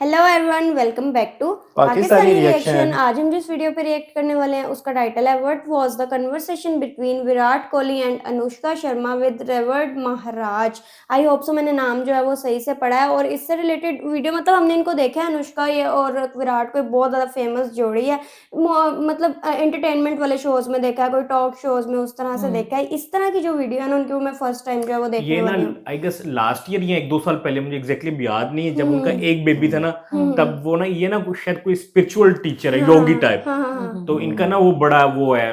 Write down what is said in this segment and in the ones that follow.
Hello everyone, welcome back to Pakistani Pakistani reaction. Reaction. आज हम जिस वीडियो पे रिएक्ट करने वाले हैं उसका टाइटल है what was the conversation between Virat Kohli and Anushka Sharma with reward Maharaj. I hope so मैंने नाम जो है वो सही से पढ़ा है। और इससे रिलेटेड वीडियो मतलब हमने इनको देखा है, अनुष्का ये और विराट को बहुत ज़्यादा फेमस जोड़ी है। मतलब एंटरटेनमेंट वाले शोज में देखा है, कोई टॉक शोज में उस तरह से देखा है। इस तरह की जो वीडियो है ना उनकी, वो मैं फर्स्ट टाइम जो है वो देखने ये ना वाली हूँ। आई गेस लास्ट ईयर या 1-2 साल पहले, मुझे एग्जैक्टली याद नहीं है, जब उनका हम्म एक बेबी था ना, हम्म तब वो ना ये ना शायद कोई स्पिरिचुअल टीचर है, हाँ योगी टाइप। हाँ हाँ हाँ तो इनका ना वो बड़ा वो है,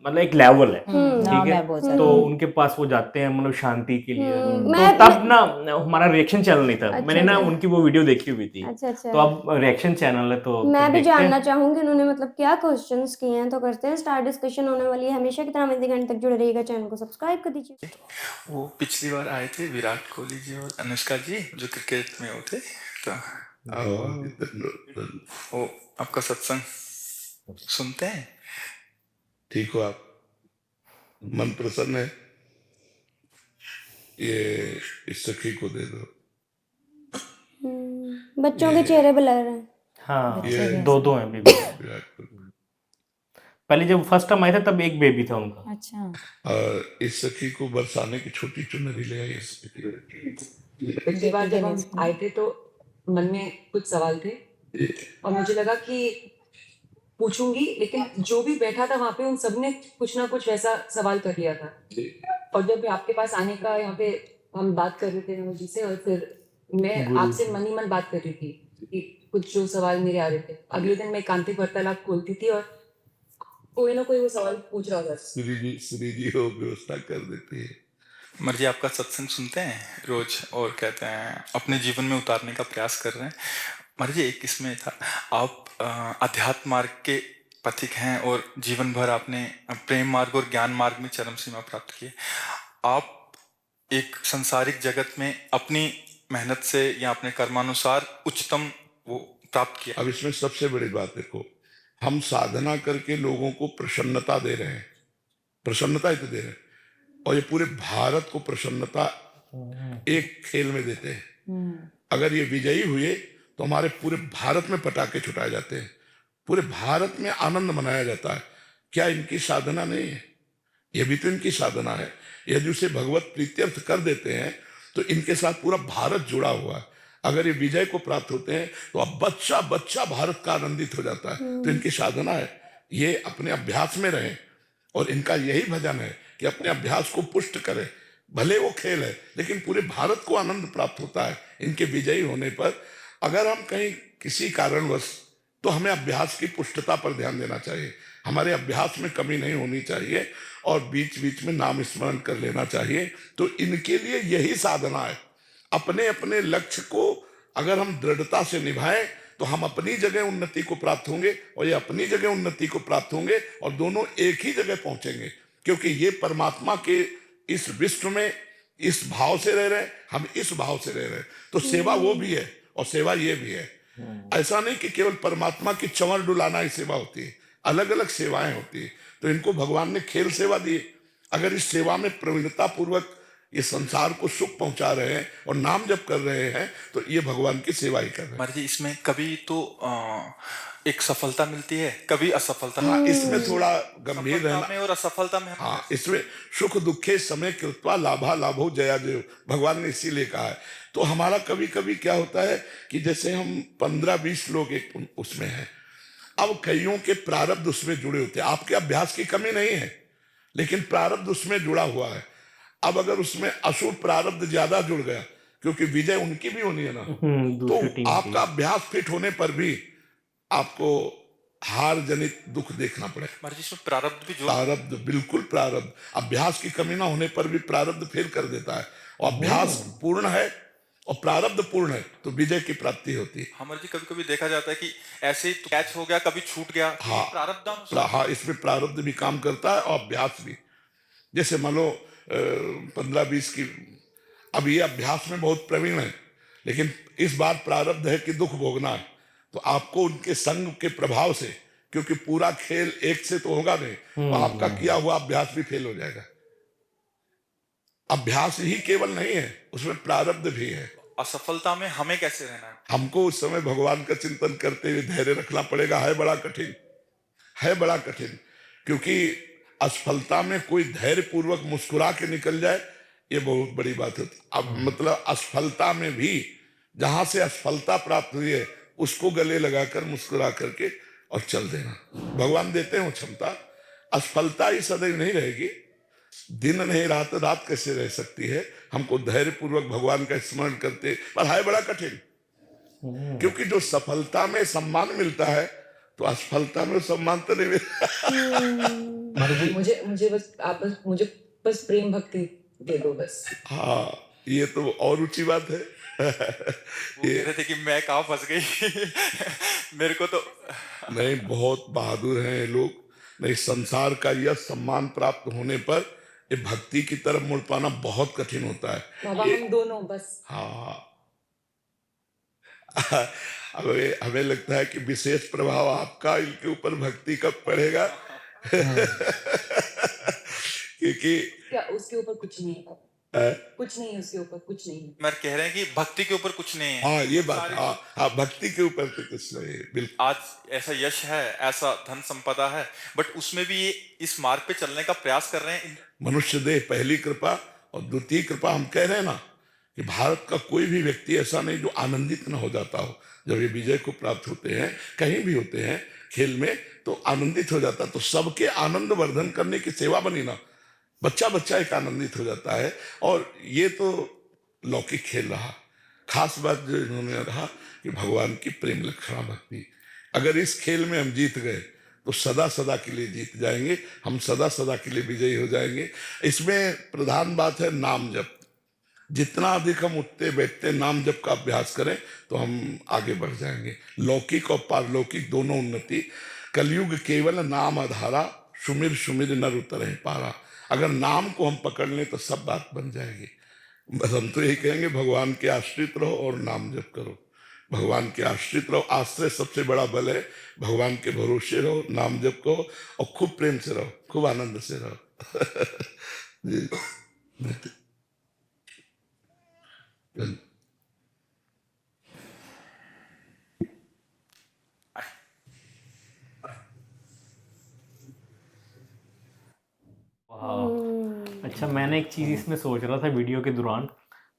मतलब एक लेवल है, ठीक नाम है। है बहुत तो सारा। उनके पास वो जाते हैं मतलब शांति के लिए। तो मैं तब ना हमारा रिएक्शन चैनल नहीं था, अच्छा मैंने ना अच्छा उनकी वो वीडियो देखी हुई थी। अच्छा अच्छा। तो अब रिएक्शन चैनल है, तो मैं फिर भी देखते जानना हैं। चाहूंगी उन्होंने मतलब क्या क्वेश्चंस किए हैं। तो करते हैं स्टार, डिस्कशन होने वाली है। हमेशा की तरह हमें घंटे तक जुड़े रहिएगा, चैनल को सब्सक्राइब कर दीजिए। वो पिछली बार आए थे विराट कोहली जी और अनुष्का जी, जो क्रिकेट में वो थे। तो वो आपका सत्संग सुनते हैं। ठीक हो आप? मन प्रसन्न है? ये इस सखी को दे दो। बच्चों के चेहरे ब्लर हैं। हाँ, ये दो दो हैं बेबी। विराट कोहली। पहले जब फर्स्ट टाइम आए थे तब एक बेबी था उनका। अच्छा। और इस सखी को बरसाने की छोटी चुनरी ले आई। पिछली बार जब हम आए थे तो मन में कुछ सवाल थे और मुझे लगा कि पूछूंगी, लेकिन जो भी बैठा था वहां पे उन सब ने कुछ ना कुछ वैसा सवाल कर लिया था। और जब आपके पास आने का यहाँ पे हम बात कर रहे थे मनोज जी से, और फिर मैं आपसे मन ही मन बात कर रही थी कि कुछ जो सवाल मेरे आ रहे थे। अगले दिन मैं एकांतिक वार्तालाप खोलती थी और कोई ना कोई वो सवाल पूछ रहा था। श्री जी हो व्यवस्था कर देती है। मर्जी आपका सत्संग सुनते हैं रोज और कहते हैं अपने जीवन में उतारने का प्रयास कर रहे हैं। मर्जी एक इसमें था, आप अध्यात्म मार्ग के पथिक हैं और जीवन भर आपने प्रेम मार्ग और ज्ञान मार्ग में चरम सीमा प्राप्त की है। आप एक संसारिक जगत में अपनी मेहनत से या अपने कर्मानुसार उच्चतम वो प्राप्त किया। अब इसमें सबसे बड़ी बात देखो, हम साधना करके लोगों को प्रसन्नता दे रहे हैं, प्रसन्नता ही तो दे रहे हैं। और ये पूरे भारत को प्रसन्नता एक खेल में देते हैं। अगर ये विजयी हुए तो हमारे पूरे भारत में पटाखे छुटाए जाते हैं, पूरे भारत में आनंद मनाया जाता है। क्या इनकी साधना नहीं है? ये भी तो इनकी साधना है। यदि उसे भगवत प्रीत्यर्थ कर देते हैं तो इनके साथ पूरा भारत जुड़ा हुआ है। अगर ये विजय को प्राप्त होते हैं तो अब बच्चा बच्चा भारत का आनंदित हो जाता है। तो इनकी साधना है, ये अपने अभ्यास में रहें। और इनका यही भजन है कि अपने अभ्यास को पुष्ट करें। भले वो खेल है, लेकिन पूरे भारत को आनंद प्राप्त होता है इनके विजयी होने पर। अगर हम कहीं किसी कारणवश, तो हमें अभ्यास की पुष्टता पर ध्यान देना चाहिए। हमारे अभ्यास में कमी नहीं होनी चाहिए और बीच बीच में नाम स्मरण कर लेना चाहिए। तो इनके लिए यही साधना है। अपने अपने लक्ष्य को अगर हम दृढ़ता से निभाएं तो हम अपनी जगह उन्नति को प्राप्त होंगे और ये अपनी जगह उन्नति को प्राप्त होंगे और दोनों एक ही जगह पहुंचेंगे। क्योंकि ये परमात्मा के इस विश्व में इस भाव से रह रहे हैं, हम इस भाव से रह रहे हैं। तो सेवा वो भी है और सेवा ये भी है। ऐसा नहीं कि केवल परमात्मा की चंवर डुलाना ही सेवा होती है, अलग अलग सेवाएं होती है। तो इनको भगवान ने खेल सेवा दी। अगर इस सेवा में प्रवीणता पूर्वक ये संसार को सुख पहुंचा रहे हैं और नाम जप कर रहे हैं तो ये भगवान की सेवा ही कर रहे हैं। मर्जी इसमें कभी तो एक सफलता मिलती है, कभी असफलता। हाँ, इसमें थोड़ा गंभीर सफलता में रहना। और असफलता में हाँ, इसमें सुख दुखे समय कृत्वा लाभा लाभो जया जयो, भगवान ने इसीलिए कहा है। तो हमारा कभी कभी क्या होता है कि जैसे हम 15-20 लोग एक उसमें हैं, अब कईयों के प्रारब्ध उसमें जुड़े होते हैं। आपके अभ्यास की कमी नहीं है, लेकिन प्रारब्ध उसमें जुड़ा हुआ है। अब अगर उसमें असुर प्रारब्ध ज्यादा जुड़ गया, क्योंकि विजय उनकी भी होनी है ना, दूसरी तो टीम आपका अभ्यास फिट होने पर भी आपको हार जनित दुख देखना पड़ेगा। मर्जी इसमें प्रारब्ध भी जो प्रारब्ध, बिल्कुल प्रारब्ध। अभ्यास की कमी ना होने पर भी प्रारब्ध फेल कर देता है। और अभ्यास पूर्ण है और प्रारब्ध पूर्ण है तो विजय की प्राप्ति होती है। हमारे जी कभी कभी देखा जाता है कि ऐसे ही कैच हो गया, कभी छूट गया। हाँ, प्रारब्ध हाँ, इसमें प्रारब्ध भी काम करता है और अभ्यास भी। जैसे मान लो 15-20 की, अब ये अभ्यास में बहुत प्रवीण है, लेकिन इस बार प्रारब्ध है कि दुख भोगना है। तो आपको उनके संग के प्रभाव से, क्योंकि पूरा खेल एक से तो होगा नहीं, तो आपका किया हुआ अभ्यास भी फेल हो जाएगा। अभ्यास ही केवल नहीं है, उसमें प्रारब्ध भी है। असफलता में हमें कैसे रहना है? हमको उस समय भगवान का चिंतन करते हुए धैर्य रखना पड़ेगा। है बड़ा कठिन, है बड़ा कठिन, क्योंकि असफलता में कोई धैर्य पूर्वक मुस्कुरा के निकल जाए, ये बहुत बड़ी बात है। अब मतलब असफलता में भी जहां से असफलता प्राप्त हुई है उसको गले लगाकर मुस्कुरा करके और चल देना। भगवान देते हैं क्षमता। असफलता ही सदैव नहीं रहेगी, दिन नहीं रात, रात कैसे रह सकती है। हमको धैर्य पूर्वक भगवान का स्मरण करते, पर है बड़ा कठिन, क्योंकि जो सफलता में सम्मान मिलता है तो असफलता में सम्मान तो नहीं मिलता। मुझे बस प्रेम भक्ति दे दो बस। हाँ, ये तो और ऊंची बात है। वो कह रहे थे कि मैं कहाँ फंस गई। मेरे को तो नहीं, बहुत बहादुर हैं ये लोग। नहीं, संसार का यह सम्मान प्राप्त होने पर ये भक्ति की तरफ मुड़ पाना बहुत कठिन होता है। बाबा हम दोनों बस। हाँ, हमें लगता है कि विशेष प्रभाव आपका इनके ऊपर भक्ति कब पड़ेगा। क्योंकि क्या उसके ऊपर कुछ नहीं है? कुछ नहीं है उसके ऊपर, कुछ नहीं है। मैं कह रहे हैं कि भक्ति के ऊपर कुछ नहीं है। हाँ, ये बात, हाँ, भक्ति के ऊपर तो कुछ नहीं है, बिल्कुल। आज ऐसा यश है, ऐसा धन संपदा है, बट उसमें भी ये इस मार्ग पे चलने का प्रयास कर रहे हैं। मनुष्य देह पहली कृपा, और द्वितीय कृपा हम कह रहे हैं ना कि भारत का कोई भी व्यक्ति ऐसा नहीं जो आनंदित न हो जाता हो। जब ये विजय को प्राप्त होते हैं, कहीं भी होते हैं खेल में, तो आनंदित हो जाता। तो सबके आनंद वर्धन करने की सेवा बनी ना, बच्चा बच्चा एक आनंदित हो जाता है। और ये तो लौकिक खेल रहा। खास बात जो इन्होंने रहा कि भगवान की प्रेम लक्षणा भक्ति, अगर इस खेल में हम जीत गए तो सदा सदा के लिए जीत जाएंगे, हम सदा सदा के लिए विजयी हो जाएंगे। इसमें प्रधान बात है नाम जप। जितना अधिक हम उठते बैठते नाम जप का अभ्यास करें तो हम आगे बढ़ जाएंगे। लौकिक और पारलौकिक दोनों उन्नति। कलयुग केवल नाम आधारा, सुमिर सुमिर नर उतरे पारा। अगर नाम को हम पकड़ लें तो सब बात बन जाएगी। बस हम तो यही कहेंगे, भगवान के आश्रित रहो और नाम जप करो। भगवान के आश्रित रहो, आश्रय सबसे बड़ा बल है। भगवान के भरोसे रहो, नाम जप करो और खूब प्रेम से रहो, खूब आनंद से रहो। जी। अच्छा, मैंने एक चीज इसमें सोच रहा था वीडियो के दौरान,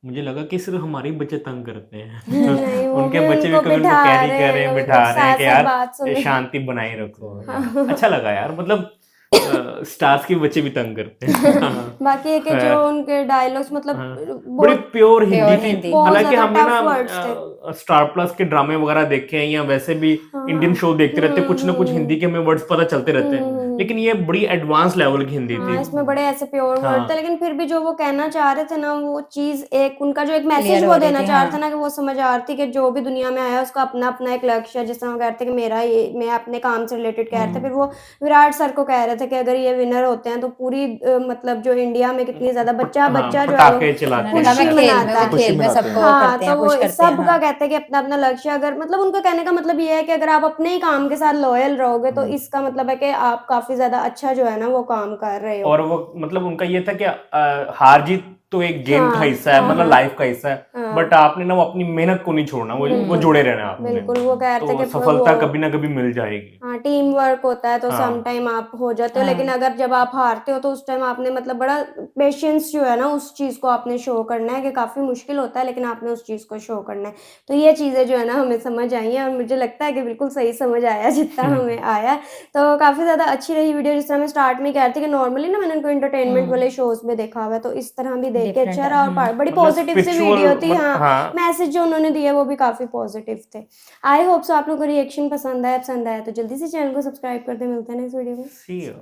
मुझे लगा कि सिर्फ हमारे बच्चे तंग करते हैं। नहीं, वो उनके भी बच्चे भी उनको कभी उनको बिठा कैरी रहे कर रहे हैं, हैं, बिठा रहे हैं कि साथ-साथ बात यार सुन शांति बनाए रखो। अच्छा लगा यार, मतलब स्टार्स के बच्चे भी तंग करते हैं। बाकी है कि जो उनके डायलॉग्स मतलब हाँ, बड़ी बहुत प्योर प्योर हिंदी थी। हिंदी। बहुत हालांकि ज्यादा हमने टफ वर्ड्स थे। ना स्टार प्लस के ड्रामे वगैरह देखे हैं या वैसे भी इंडियन शो देखते रहते हैं, कुछ ना कुछ हिंदी के हमें वर्ड्स पता चलते रहते हैं, लेकिन ये बड़ी एडवांस लेवल की हिंदी हाँ, थी। इसमें बड़े ऐसे प्योर हाँ। वर्ड थे, लेकिन फिर भी जो वो कहना चाह रहे थे ना, वो चीज एक उनका जो एक मैसेज Clear वो हो रही देना थी, चाह रहे हाँ। थे ना, कि वो समझ आ रही थी कि जो भी दुनिया में आया उसका अपना अपना एक लक्ष्य है। जिस तरह वो कह रहे थे कि मेरा ये, मैं अपने काम से रिलेटेड कह रहे थे। फिर वो विराट सर को कह रहे थे कि अगर ये विनर होते हैं तो पूरी मतलब जो इंडिया में कितनी ज्यादा बच्चा हाँ, बच्चा जो है पटाखे वो चलाते उन्होंने कहा खुशी मैं खेल में, मनाता वो है। खेल में मनाते सबको हाँ, करते हैं, तो खुश वो करते हैं। सबका हाँ। कहते हैं कि अपना अपना लक्ष्य, अगर मतलब उनका कहने का मतलब ये है कि अगर आप अपने ही काम के साथ लॉयल रहोगे तो इसका मतलब है कि आप काफी ज्यादा अच्छा जो है ना वो काम कर रहे हो। और वो मतलब उनका ये था कि हार जीत तो एक गेम का हाँ, हिस्सा है, हाँ, मतलब हाँ। लाइफ का हिस्सा है, हाँ। बट आपने ना वो अपनी मेहनत को नहीं छोड़ना, वो बिल्कुल। जुड़े रहना आपने। बिल्कुल, वो कह रहे थे तो कि सफलता वो कभी ना कभी मिल जाएगी। हाँ, टीम वर्क होता है तो हाँ। सम टाइम आप हो जाते हो, हाँ। लेकिन अगर जब आप हारते हो तो उस टाइम आपने मतलब बड़ा पेशेंस जो है ना उस चीज को आपने शो करना है, कि काफी मुश्किल होता है लेकिन आपने उस चीज को शो करना है। तो ये चीजें जो है ना हमें समझ आई हैं, और मुझे लगता है कि बिल्कुल सही समझ आया जितना हमें आया। तो काफी ज्यादा अच्छी रही वीडियो। जिस तरह मैं स्टार्ट में कह रही थी कि नॉर्मली ना मैंने उनको एंटरटेनमेंट वाले शोज में देखा हुआ है, तो इस तरह भी देख के Different अच्छा है, रहा। और बड़ी मतलब पॉजिटिव सी spiritual वीडियो थी। हाँ, हाँ। मैसेज जो उन्होंने दिया वो भी काफी पॉजिटिव थे। आई होप सो आप लोगों को रिएक्शन पसंद आया तो जल्दी से चैनल को सब्सक्राइब कर दे। मिलते हैं नेक्स्ट वीडियो में। See you.